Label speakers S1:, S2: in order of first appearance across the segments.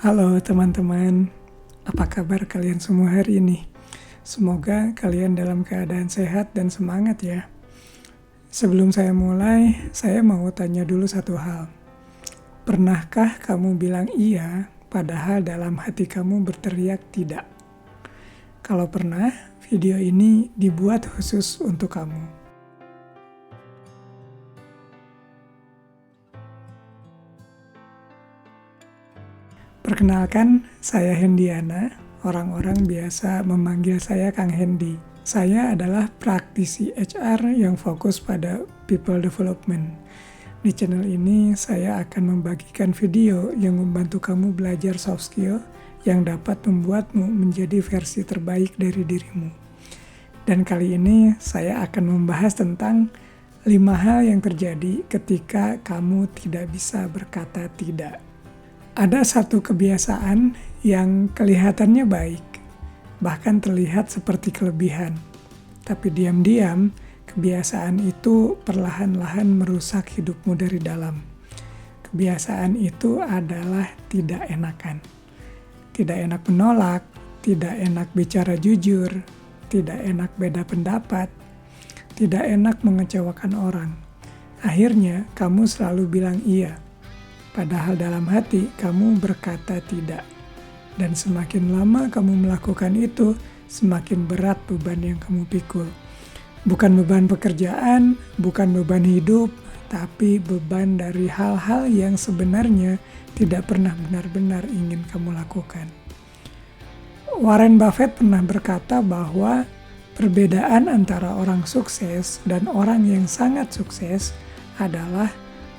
S1: Halo teman-teman, apa kabar kalian semua hari ini? Semoga kalian dalam keadaan sehat dan semangat ya. Sebelum saya mulai, saya mau tanya dulu satu hal. Pernahkah kamu bilang iya, padahal dalam hati kamu berteriak tidak? Kalau pernah, video ini dibuat khusus untuk kamu. Perkenalkan, saya Hendiana. Orang-orang biasa memanggil saya Kang Hendi. Saya adalah praktisi HR yang fokus pada people development. Di channel ini, saya akan membagikan video yang membantu kamu belajar soft skill yang dapat membuatmu menjadi versi terbaik dari dirimu. Dan kali ini, saya akan membahas tentang 5 hal yang terjadi ketika kamu tidak bisa berkata tidak. Ada satu kebiasaan yang kelihatannya baik, bahkan terlihat seperti kelebihan. Tapi diam-diam, kebiasaan itu perlahan-lahan merusak hidupmu dari dalam. Kebiasaan itu adalah tidak enakan. Tidak enak menolak, tidak enak bicara jujur, tidak enak beda pendapat, tidak enak mengecewakan orang. Akhirnya, kamu selalu bilang iya. Padahal dalam hati kamu berkata tidak. Dan semakin lama kamu melakukan itu, semakin berat beban yang kamu pikul. Bukan beban pekerjaan, bukan beban hidup, tapi beban dari hal-hal yang sebenarnya tidak pernah benar-benar ingin kamu lakukan. Warren Buffett pernah berkata bahwa perbedaan antara orang sukses dan orang yang sangat sukses adalah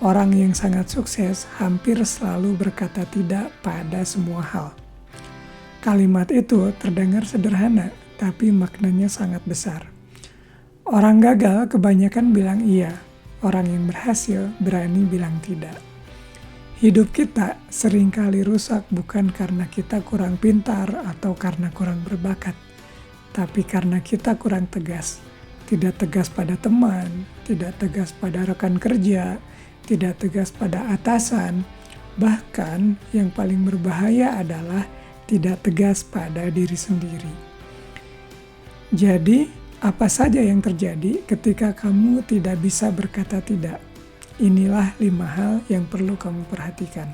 S1: orang yang sangat sukses hampir selalu berkata tidak pada semua hal. Kalimat itu terdengar sederhana, tapi maknanya sangat besar. Orang gagal kebanyakan bilang iya, orang yang berhasil berani bilang tidak. Hidup kita seringkali rusak bukan karena kita kurang pintar atau karena kurang berbakat, tapi karena kita kurang tegas. Tidak tegas pada teman, tidak tegas pada rekan kerja, tidak tegas pada atasan, bahkan yang paling berbahaya adalah tidak tegas pada diri sendiri. Jadi, apa saja yang terjadi ketika kamu tidak bisa berkata tidak? Inilah 5 hal yang perlu kamu perhatikan.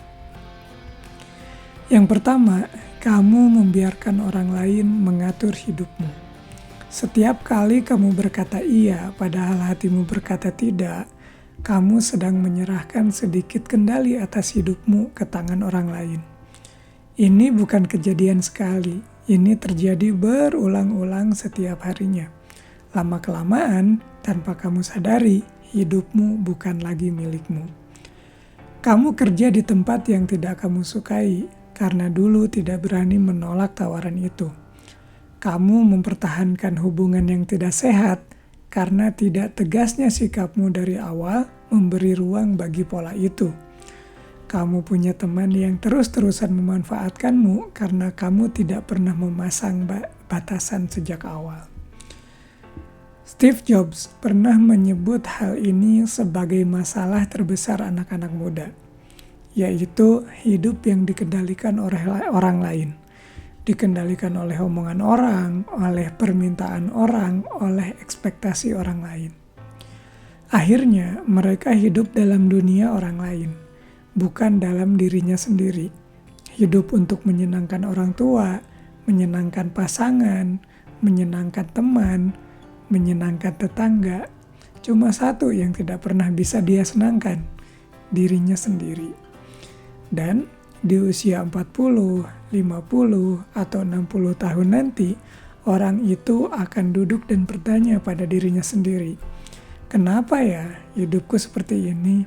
S1: Yang pertama, kamu membiarkan orang lain mengatur hidupmu. Setiap kali kamu berkata iya, padahal hatimu berkata tidak, kamu sedang menyerahkan sedikit kendali atas hidupmu ke tangan orang lain. Ini bukan kejadian sekali, ini terjadi berulang-ulang setiap harinya. Lama-kelamaan, tanpa kamu sadari, hidupmu bukan lagi milikmu. Kamu kerja di tempat yang tidak kamu sukai, karena dulu tidak berani menolak tawaran itu. Kamu mempertahankan hubungan yang tidak sehat, karena tidak tegasnya sikapmu dari awal memberi ruang bagi pola itu. Kamu punya teman yang terus-terusan memanfaatkanmu karena kamu tidak pernah memasang batasan sejak awal. Steve Jobs pernah menyebut hal ini sebagai masalah terbesar anak-anak muda, yaitu hidup yang dikendalikan oleh orang lain. Dikendalikan oleh omongan orang, oleh permintaan orang, oleh ekspektasi orang lain. Akhirnya, mereka hidup dalam dunia orang lain, bukan dalam dirinya sendiri. Hidup untuk menyenangkan orang tua, menyenangkan pasangan, menyenangkan teman, menyenangkan tetangga. Cuma satu yang tidak pernah bisa dia senangkan, dirinya sendiri. Dan di usia 40, 50, atau 60 tahun nanti, orang itu akan duduk dan bertanya pada dirinya sendiri, kenapa ya hidupku seperti ini?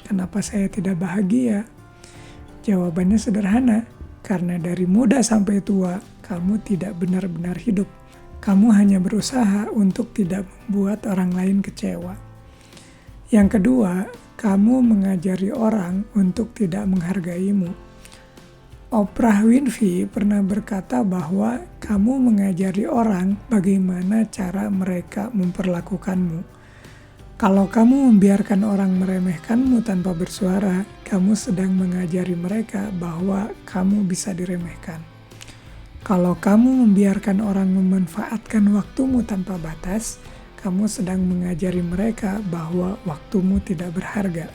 S1: Kenapa saya tidak bahagia? Jawabannya sederhana, karena dari muda sampai tua, kamu tidak benar-benar hidup. Kamu hanya berusaha untuk tidak membuat orang lain kecewa. Yang kedua, kamu mengajari orang untuk tidak menghargaimu. Oprah Winfrey pernah berkata bahwa kamu mengajari orang bagaimana cara mereka memperlakukanmu. Kalau kamu membiarkan orang meremehkanmu tanpa bersuara, kamu sedang mengajari mereka bahwa kamu bisa diremehkan. Kalau kamu membiarkan orang memanfaatkan waktumu tanpa batas, kamu sedang mengajari mereka bahwa waktumu tidak berharga.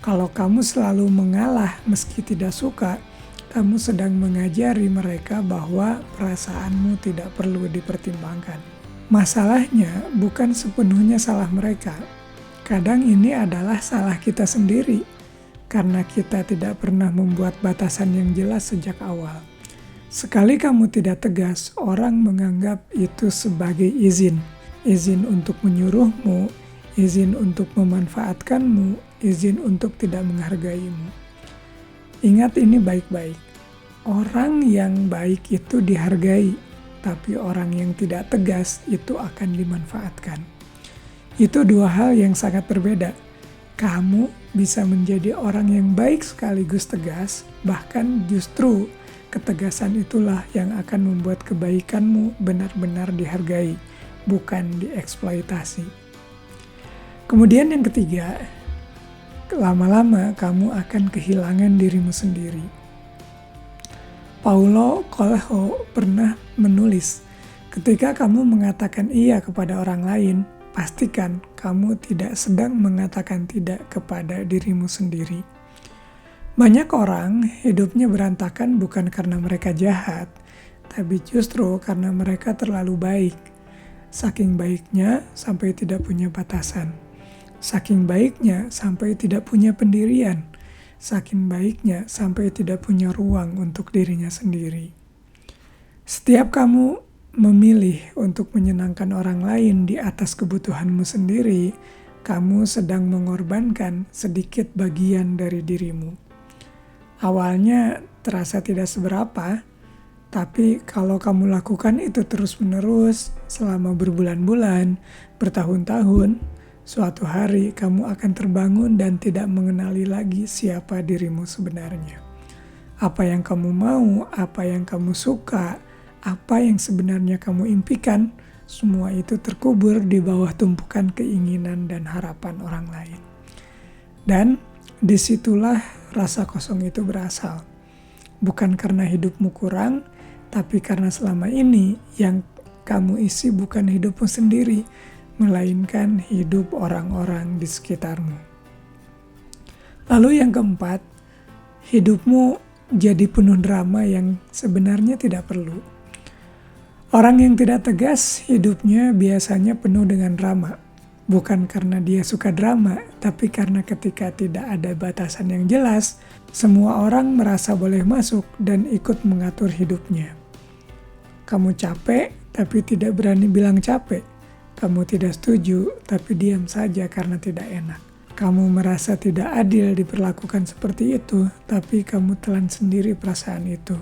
S1: Kalau kamu selalu mengalah meski tidak suka, kamu sedang mengajari mereka bahwa perasaanmu tidak perlu dipertimbangkan. Masalahnya bukan sepenuhnya salah mereka. Kadang ini adalah salah kita sendiri, karena kita tidak pernah membuat batasan yang jelas sejak awal. Sekali kamu tidak tegas, orang menganggap itu sebagai izin. Izin untuk menyuruhmu, izin untuk memanfaatkanmu, izin untuk tidak menghargaimu. Ingat ini baik-baik. Orang yang baik itu dihargai, tapi orang yang tidak tegas itu akan dimanfaatkan. Itu dua hal yang sangat berbeda. Kamu bisa menjadi orang yang baik sekaligus tegas, bahkan justru ketegasan itulah yang akan membuat kebaikanmu benar-benar dihargai, bukan dieksploitasi. Kemudian yang ketiga, lama-lama kamu akan kehilangan dirimu sendiri. Paulo Coelho pernah menulis, ketika kamu mengatakan iya kepada orang lain, pastikan kamu tidak sedang mengatakan tidak kepada dirimu sendiri. Banyak orang hidupnya berantakan bukan karena mereka jahat, tapi justru karena mereka terlalu baik. Saking baiknya sampai tidak punya batasan. Saking baiknya sampai tidak punya pendirian. Saking baiknya sampai tidak punya ruang untuk dirinya sendiri. Setiap kamu memilih untuk menyenangkan orang lain di atas kebutuhanmu sendiri, kamu sedang mengorbankan sedikit bagian dari dirimu. Awalnya terasa tidak seberapa, tapi kalau kamu lakukan itu terus-menerus selama berbulan-bulan, bertahun-tahun, suatu hari kamu akan terbangun dan tidak mengenali lagi siapa dirimu sebenarnya. Apa yang kamu mau, apa yang kamu suka, apa yang sebenarnya kamu impikan, semua itu terkubur di bawah tumpukan keinginan dan harapan orang lain. Dan disitulah rasa kosong itu berasal. Bukan karena hidupmu kurang, tapi karena selama ini yang kamu isi bukan hidupmu sendiri, melainkan hidup orang-orang di sekitarmu. Lalu yang keempat, hidupmu jadi penuh drama yang sebenarnya tidak perlu. Orang yang tidak tegas, hidupnya biasanya penuh dengan drama. Bukan karena dia suka drama, tapi karena ketika tidak ada batasan yang jelas, semua orang merasa boleh masuk dan ikut mengatur hidupnya. Kamu capek, tapi tidak berani bilang capek. Kamu tidak setuju, tapi diam saja karena tidak enak. Kamu merasa tidak adil diperlakukan seperti itu, tapi kamu telan sendiri perasaan itu.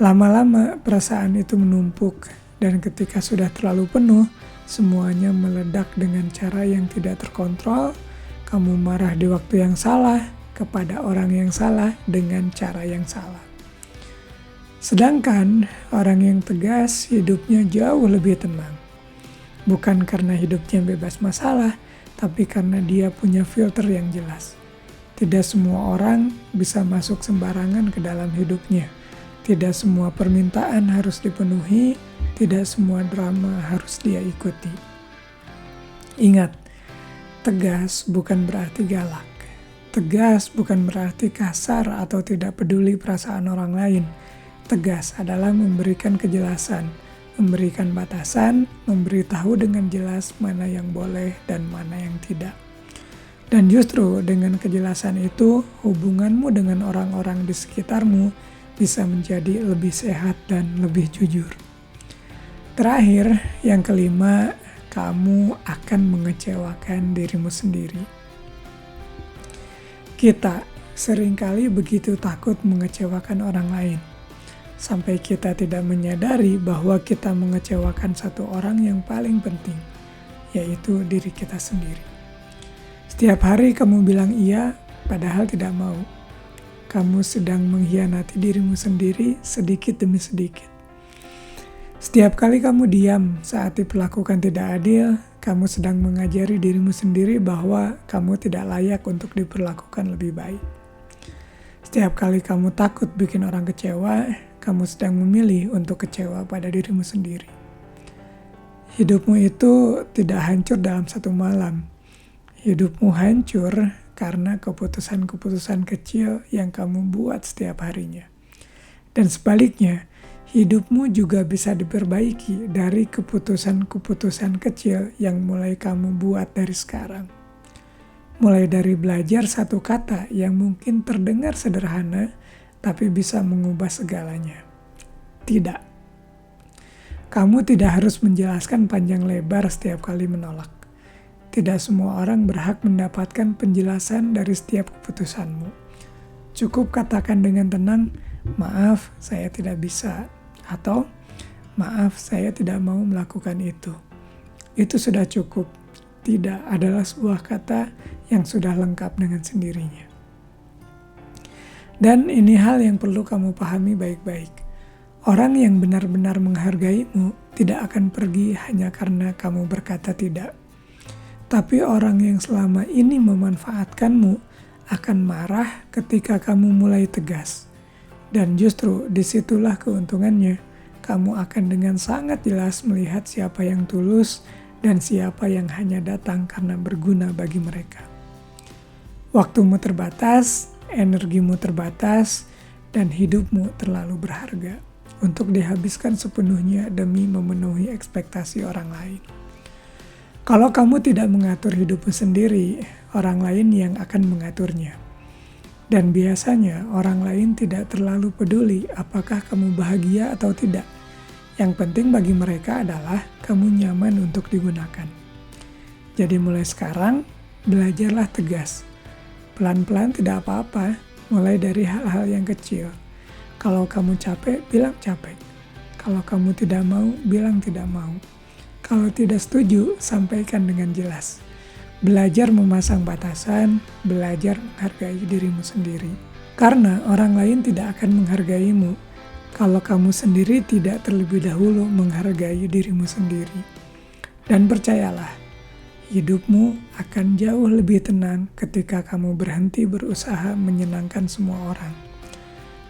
S1: Lama-lama perasaan itu menumpuk, dan ketika sudah terlalu penuh, semuanya meledak dengan cara yang tidak terkontrol. Kamu marah di waktu yang salah, kepada orang yang salah, dengan cara yang salah. Sedangkan orang yang tegas hidupnya jauh lebih tenang. Bukan karena hidupnya bebas masalah, tapi karena dia punya filter yang jelas. Tidak semua orang bisa masuk sembarangan ke dalam hidupnya. Tidak semua permintaan harus dipenuhi, tidak semua drama harus dia ikuti. Ingat, tegas bukan berarti galak. Tegas bukan berarti kasar atau tidak peduli perasaan orang lain. Tegas adalah memberikan kejelasan, memberikan batasan, memberitahu dengan jelas mana yang boleh dan mana yang tidak. Dan justru dengan kejelasan itu, hubunganmu dengan orang-orang di sekitarmu bisa menjadi lebih sehat dan lebih jujur. Terakhir, yang kelima, kamu akan mengecewakan dirimu sendiri. Kita seringkali begitu takut mengecewakan orang lain. Sampai kita tidak menyadari bahwa kita mengecewakan satu orang yang paling penting, yaitu diri kita sendiri. Setiap hari kamu bilang iya, padahal tidak mau. Kamu sedang mengkhianati dirimu sendiri sedikit demi sedikit. Setiap kali kamu diam saat diperlakukan tidak adil, kamu sedang mengajari dirimu sendiri bahwa kamu tidak layak untuk diperlakukan lebih baik. Setiap kali kamu takut bikin orang kecewa, kamu sedang memilih untuk kecewa pada dirimu sendiri. Hidupmu itu tidak hancur dalam satu malam. Hidupmu hancur karena keputusan-keputusan kecil yang kamu buat setiap harinya. Dan sebaliknya, hidupmu juga bisa diperbaiki dari keputusan-keputusan kecil yang mulai kamu buat dari sekarang. Mulai dari belajar satu kata yang mungkin terdengar sederhana, tapi bisa mengubah segalanya. Tidak. Kamu tidak harus menjelaskan panjang lebar setiap kali menolak. Tidak semua orang berhak mendapatkan penjelasan dari setiap keputusanmu. Cukup katakan dengan tenang, "Maaf, saya tidak bisa." Atau, "Maaf, saya tidak mau melakukan itu." Itu sudah cukup. Tidak adalah sebuah kata yang sudah lengkap dengan sendirinya. Dan ini hal yang perlu kamu pahami baik-baik. Orang yang benar-benar menghargaimu tidak akan pergi hanya karena kamu berkata tidak. Tapi orang yang selama ini memanfaatkanmu akan marah ketika kamu mulai tegas. Dan justru disitulah keuntungannya. Kamu akan dengan sangat jelas melihat siapa yang tulus dan siapa yang hanya datang karena berguna bagi mereka. Waktumu terbatas, energimu terbatas, dan hidupmu terlalu berharga untuk dihabiskan sepenuhnya demi memenuhi ekspektasi orang lain. Kalau kamu tidak mengatur hidupmu sendiri, orang lain yang akan mengaturnya. Dan biasanya orang lain tidak terlalu peduli apakah kamu bahagia atau tidak. Yang penting bagi mereka adalah kamu nyaman untuk digunakan. Jadi mulai sekarang, belajarlah tegas. Pelan-pelan tidak apa-apa, mulai dari hal-hal yang kecil. Kalau kamu capek, bilang capek. Kalau kamu tidak mau, bilang tidak mau. Kalau tidak setuju, sampaikan dengan jelas. Belajar memasang batasan, belajar menghargai dirimu sendiri. Karena orang lain tidak akan menghargaimu kalau kamu sendiri tidak terlebih dahulu menghargai dirimu sendiri. Dan percayalah, hidupmu akan jauh lebih tenang ketika kamu berhenti berusaha menyenangkan semua orang.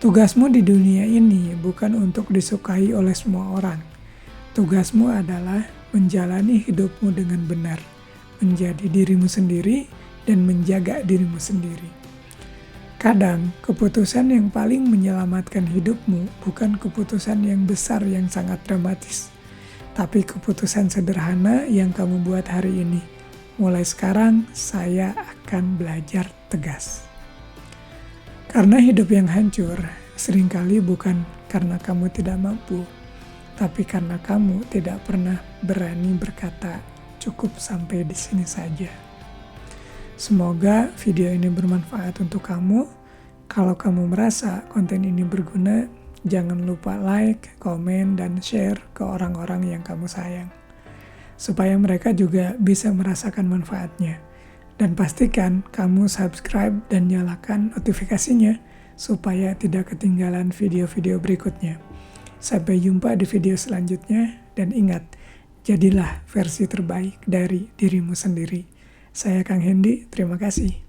S1: Tugasmu di dunia ini bukan untuk disukai oleh semua orang. Tugasmu adalah menjalani hidupmu dengan benar, menjadi dirimu sendiri dan menjaga dirimu sendiri. Kadang, keputusan yang paling menyelamatkan hidupmu bukan keputusan yang besar yang sangat dramatis, tapi keputusan sederhana yang kamu buat hari ini. Mulai sekarang, saya akan belajar tegas. Karena hidup yang hancur, seringkali bukan karena kamu tidak mampu, tapi karena kamu tidak pernah berani berkata, "Cukup sampai di sini saja." Semoga video ini bermanfaat untuk kamu. Kalau kamu merasa konten ini berguna, jangan lupa like, komen, dan share ke orang-orang yang kamu sayang. Supaya mereka juga bisa merasakan manfaatnya. Dan pastikan kamu subscribe dan nyalakan notifikasinya supaya tidak ketinggalan video-video berikutnya. Sampai jumpa di video selanjutnya, dan ingat, jadilah versi terbaik dari dirimu sendiri. Saya Kang Hendy, terima kasih.